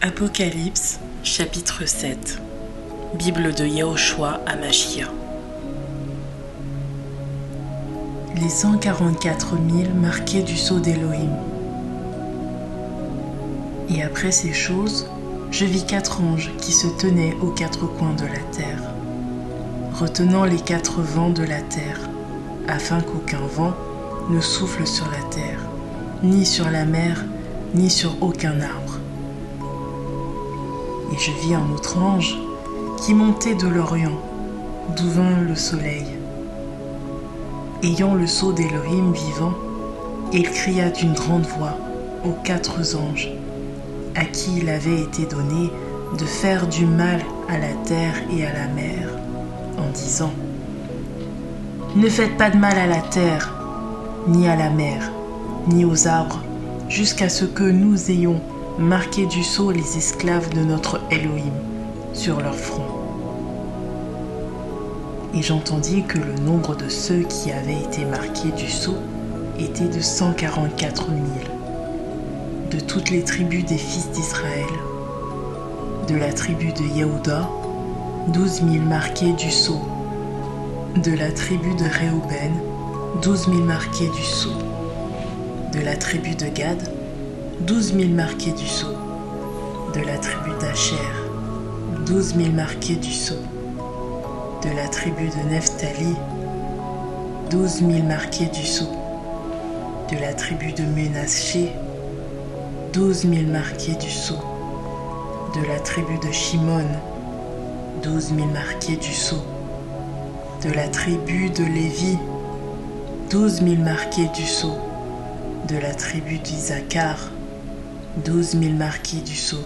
Apocalypse, chapitre 7. Bible de Yahushua Hamashiach. Les 144 000 marqués du sceau d'Élohim. Et après ces choses, je vis 4 anges qui se tenaient aux 4 coins de la terre, retenant les 4 vents de la terre, afin qu'aucun vent ne souffle sur la terre, ni sur la mer, ni sur aucun arbre. Et je vis un autre ange qui montait de l'Orient, d'où vint le soleil. Ayant le sceau d'Élohim vivant, il cria d'une grande voix aux 4 anges, à qui il avait été donné de faire du mal à la terre et à la mer, en disant : Ne faites pas de mal à la terre, ni à la mer, ni aux arbres, jusqu'à ce que nous ayons marqué du sceau les esclaves de notre Elohim sur leur front. Et j'entendis que le nombre de ceux qui avaient été marqués du sceau était de 144 000, de toutes les tribus des fils d'Israël. De la tribu de Yehuda, 12 000 marqués du sceau. De la tribu de Réhouben, 12 000 marqués du sceau. De la tribu de Gad, 12 000 marqués du sceau. De la tribu d'Asher, 12 000 marqués du sceau. De la tribu de Nephtali, 12 000 marqués du sceau. De la tribu de Ménaché, 12 000 marqués du sceau. De la tribu de Shimon, 12 000 marqués du sceau. De la tribu de Lévi, 12 000 marqués du sceau. De la tribu d'Isaacar, 12 000 marqués du sceau.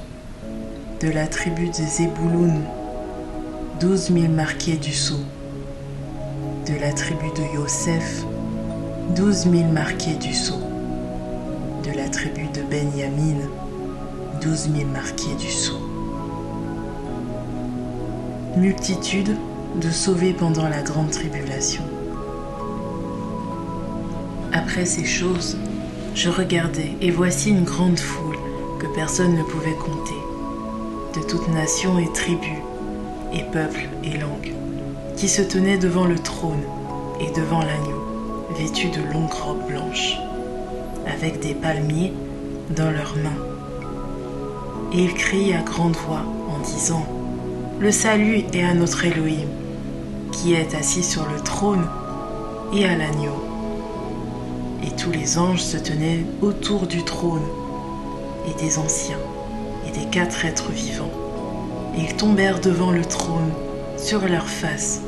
De la tribu de Zébouloun, 12 000 marqués du sceau. De la tribu de Yosef, 12 000 marqués du sceau. De la tribu de Benyamin, 12 000 marqués du sceau. Multitude de sauvés pendant la grande tribulation. Après ces choses, je regardai, et voici une grande foule que personne ne pouvait compter, de toutes nations et tribus, et peuples et langues, qui se tenaient devant le trône et devant l'agneau, vêtus de longues robes blanches, avec des palmiers dans leurs mains. Et ils crient à grande voix en disant : Le salut est à notre Elohim, qui est assis sur le trône, et à l'agneau. Et tous les anges se tenaient autour du trône, et des anciens, et des 4 êtres vivants. Et ils tombèrent devant le trône, sur leurs faces,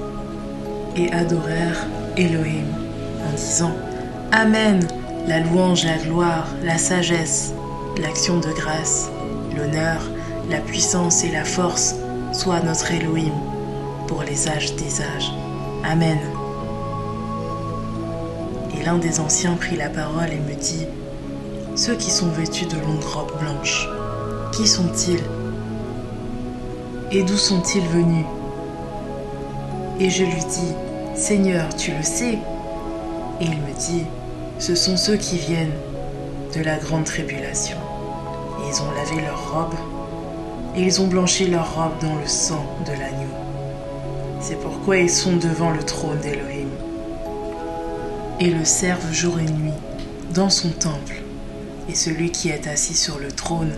et adorèrent Elohim, en disant : Amen, la louange, la gloire, la sagesse, l'action de grâce, l'honneur, la puissance et la force soient à notre Elohim, pour les âges des âges. Amen. Et l'un des anciens prit la parole et me dit : Ceux qui sont vêtus de longues robes blanches, qui sont-ils ? Et d'où sont-ils venus ? Et je lui dis : Seigneur, tu le sais. Et il me dit : Ce sont ceux qui viennent de la grande tribulation. Et ils ont lavé leurs robes, et ils ont blanchi leurs robes dans le sang de l'agneau. C'est pourquoi ils sont devant le trône d'Elohim, et le servent jour et nuit dans son temple. Et celui qui est assis sur le trône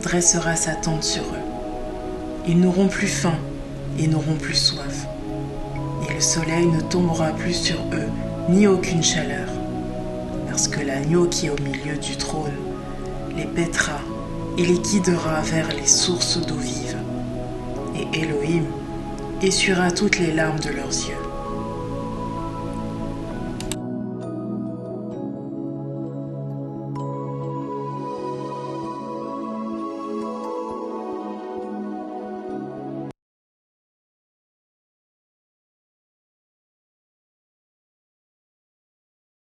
dressera sa tente sur eux. Ils n'auront plus faim et n'auront plus soif. Et le soleil ne tombera plus sur eux, ni aucune chaleur, parce que l'agneau qui est au milieu du trône les paîtra et les guidera vers les sources d'eau vive. Et Elohim essuiera toutes les larmes de leurs yeux.